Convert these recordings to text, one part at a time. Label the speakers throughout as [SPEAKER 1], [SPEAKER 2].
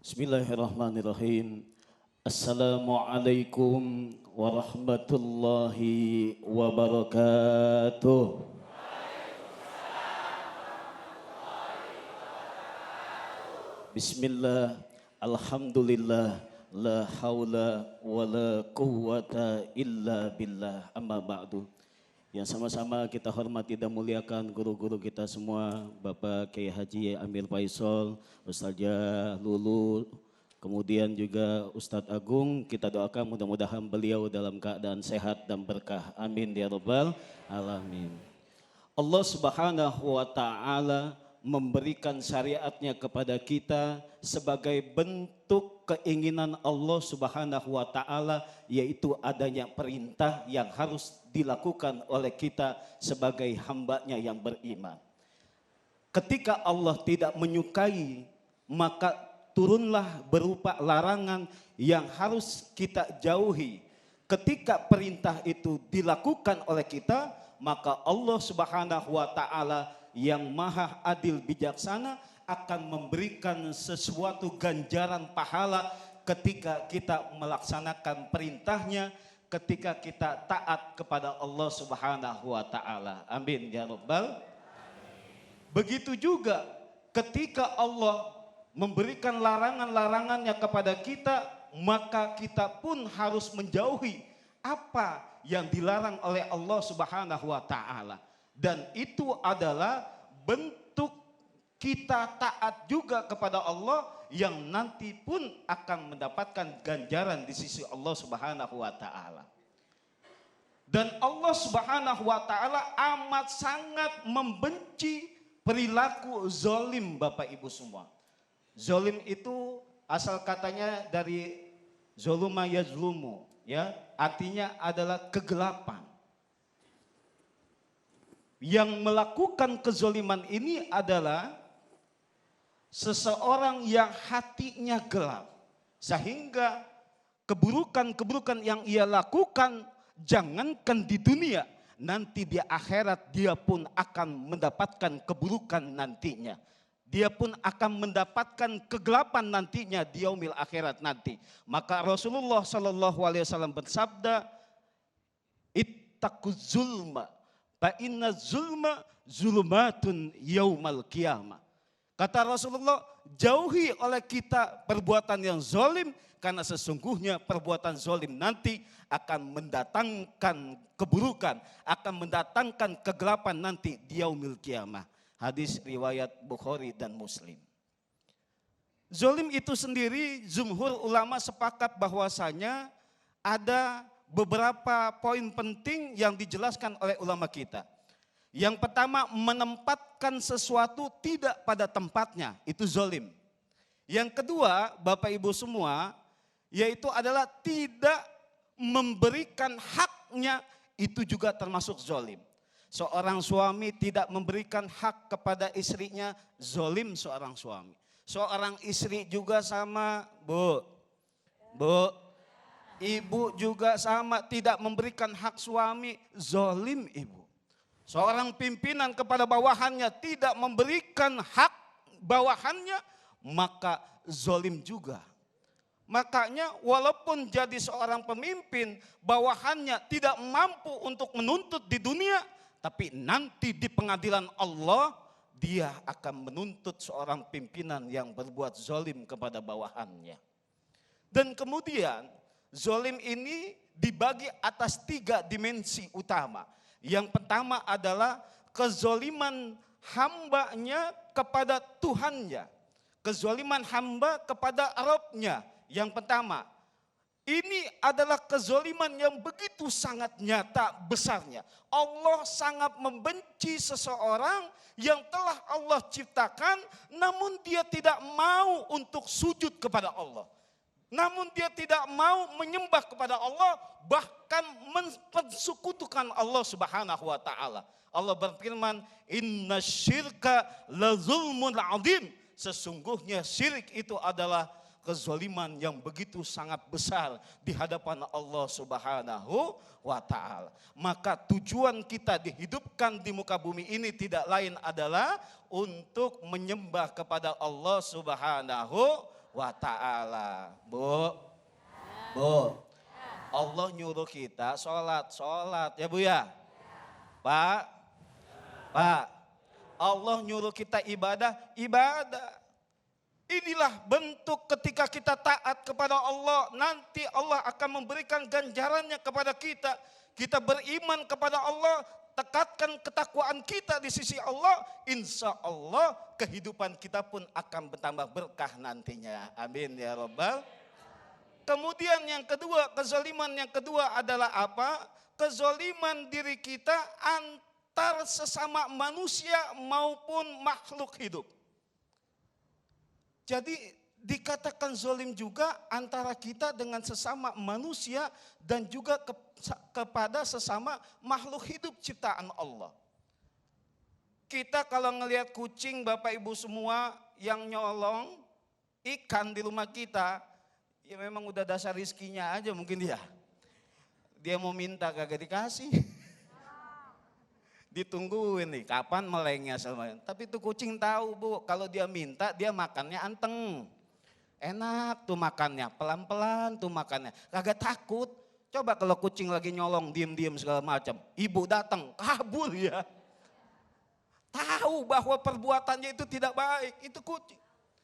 [SPEAKER 1] Bismillahirrahmanirrahim. Assalamualaikum warahmatullahi wabarakatuh. Bismillah, alhamdulillah, la haula wa la quwwata illa billah, amma ba'du. Yang sama-sama kita hormati dan muliakan guru-guru kita semua, Bapak Kiai Haji Amir Faisal, Ustazah Lulu, kemudian juga Ustadz Agung. Kita doakan mudah-mudahan beliau dalam keadaan sehat dan berkah. Amin ya rabbal alamin. Allah Subhanahu wa taala memberikan syariatnya kepada kita sebagai bentuk keinginan Allah Subhanahu wa taala, yaitu adanya perintah yang harus dilakukan oleh kita sebagai hambanya yang beriman. Ketika Allah tidak menyukai, maka turunlah berupa larangan yang harus kita jauhi. Ketika perintah itu dilakukan oleh kita, maka Allah Subhanahu wa taala yang maha adil bijaksana akan memberikan sesuatu ganjaran pahala ketika kita melaksanakan perintahnya, ketika kita taat kepada Allah Subhanahu wa taala. Amin ya rabbal. Begitu juga ketika Allah memberikan larangan-larangannya kepada kita, maka kita pun harus menjauhi apa yang dilarang oleh Allah Subhanahu wa taala. Dan itu adalah bentuk kita taat juga kepada Allah yang nanti pun akan mendapatkan ganjaran di sisi Allah Subhanahu wa taala. Dan Allah Subhanahu wa taala amat sangat membenci perilaku zalim, Bapak Ibu semua. Zalim itu asal katanya dari zaluma yazlumu, ya, artinya adalah kegelapan. Yang melakukan kezaliman ini adalah seseorang yang hatinya gelap, sehingga keburukan-keburukan yang ia lakukan jangankan di dunia, nanti di akhirat dia pun akan mendapatkan keburukan nantinya. Dia pun akan mendapatkan kegelapan nantinya di yaumil akhirat nanti. Maka Rasulullah SAW bersabda, ittaquz zulma fa inna zulma zulumatun yaumal qiyamah. Kata Rasulullah, jauhi oleh kita perbuatan yang zalim, karena sesungguhnya perbuatan zalim nanti akan mendatangkan keburukan, akan mendatangkan kegelapan nanti di yaumil qiyamah. Hadis riwayat Bukhari dan Muslim. Zalim itu sendiri, jumhur ulama sepakat bahwasanya ada beberapa poin penting yang dijelaskan oleh ulama kita. Yang pertama, menempatkan sesuatu tidak pada tempatnya, itu zalim. Yang kedua, Bapak Ibu semua, yaitu adalah tidak memberikan haknya, itu juga termasuk zalim. Seorang suami tidak memberikan hak kepada istrinya, zalim seorang suami. Seorang istri juga sama, Bu. Ibu juga sama, tidak memberikan hak suami, zalim ibu. Seorang pimpinan kepada bawahannya tidak memberikan hak bawahannya, maka zalim juga. Makanya walaupun jadi seorang pemimpin, bawahannya tidak mampu untuk menuntut di dunia, tapi nanti di pengadilan Allah, dia akan menuntut seorang pimpinan yang berbuat zalim kepada bawahannya. Dan kemudian zalim ini dibagi atas 3 dimensi utama. Yang pertama adalah kezaliman hambanya kepada Tuhannya. Kezaliman hamba kepada Rabbnya. Yang pertama, ini adalah kezaliman yang begitu sangat nyata besarnya. Allah sangat membenci seseorang yang telah Allah ciptakan, namun dia tidak mau untuk sujud kepada Allah. Namun dia tidak mau menyembah kepada Allah, bahkan mensekutukan Allah Subhanahu wa taala. Allah berfirman, "Innasyirka lazulmun adzim." Sesungguhnya syirik itu adalah kezaliman yang begitu sangat besar di hadapan Allah Subhanahu wa taala. Maka tujuan kita dihidupkan di muka bumi ini tidak lain adalah untuk menyembah kepada Allah Subhanahu wa ta'ala. Bu, Bu, Allah nyuruh kita sholat ya Bu ya. Pak, Allah nyuruh kita ibadah. Inilah bentuk ketika kita taat kepada Allah. Nanti Allah akan memberikan ganjarannya kepada kita. Kita beriman kepada Allah, tekatkan ketakwaan kita di sisi Allah. Insya Allah kehidupan kita pun akan bertambah berkah nantinya. Amin ya Rabbal. Kemudian yang kedua, kezaliman yang kedua adalah apa? Kezaliman diri kita antar sesama manusia maupun makhluk hidup. Jadi dikatakan zalim juga antara kita dengan sesama manusia dan juga kepada sesama makhluk hidup ciptaan Allah. Kita kalau ngelihat kucing Bapak Ibu semua yang nyolong ikan di rumah kita, ya memang udah dasar rizkinya aja mungkin dia. Dia mau minta kagak dikasih. Ditungguin nih kapan melengnya sama. Tapi itu kucing tahu Bu, kalau dia minta dia makannya anteng. Enak tuh makannya, pelan-pelan tuh makannya. Kagak takut. Coba kalau kucing lagi nyolong diem-diem segala macam. Ibu datang kabur ya. Tahu bahwa perbuatannya itu tidak baik, itu kucing.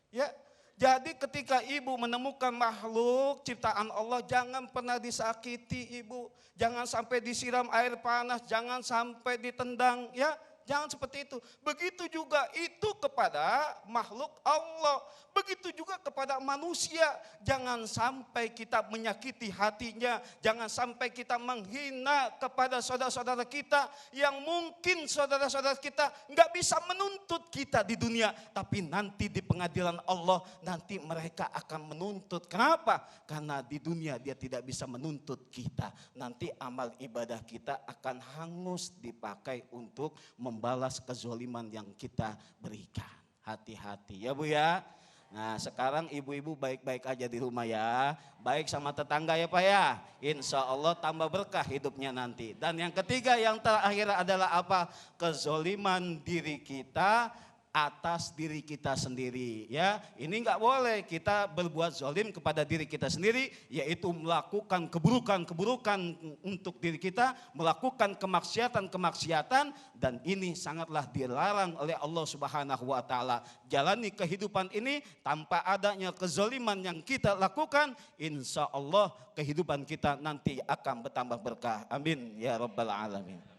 [SPEAKER 1] Ya. Jadi ketika ibu menemukan makhluk ciptaan Allah, jangan pernah disakiti ibu. Jangan sampai disiram air panas, jangan sampai ditendang ya. Jangan seperti itu. Begitu juga itu kepada makhluk Allah. Begitu juga kepada manusia. Jangan sampai kita menyakiti hatinya. Jangan sampai kita menghina kepada saudara-saudara kita. Yang mungkin saudara-saudara kita nggak bisa menuntut kita di dunia. Tapi nanti di pengadilan Allah nanti mereka akan menuntut. Kenapa? Karena di dunia dia tidak bisa menuntut kita. Nanti amal ibadah kita akan hangus dipakai untuk membalas kezoliman yang kita berikan. Hati-hati ya Bu ya. Nah sekarang ibu-ibu baik-baik aja di rumah ya. Baik sama tetangga ya Pak ya. Insya Allah tambah berkah hidupnya nanti. Dan yang ketiga yang terakhir adalah apa? Kezoliman diri kita atas diri kita sendiri ya. Ini nggak boleh kita berbuat zolim kepada diri kita sendiri, yaitu melakukan keburukan-keburukan untuk diri kita, melakukan kemaksiatan-kemaksiatan, dan ini sangatlah dilarang oleh Allah Subhanahu wa taala. Jalani kehidupan ini tanpa adanya kezoliman yang kita lakukan, insya Allah kehidupan kita nanti akan bertambah berkah. Amin ya rabbal alamin.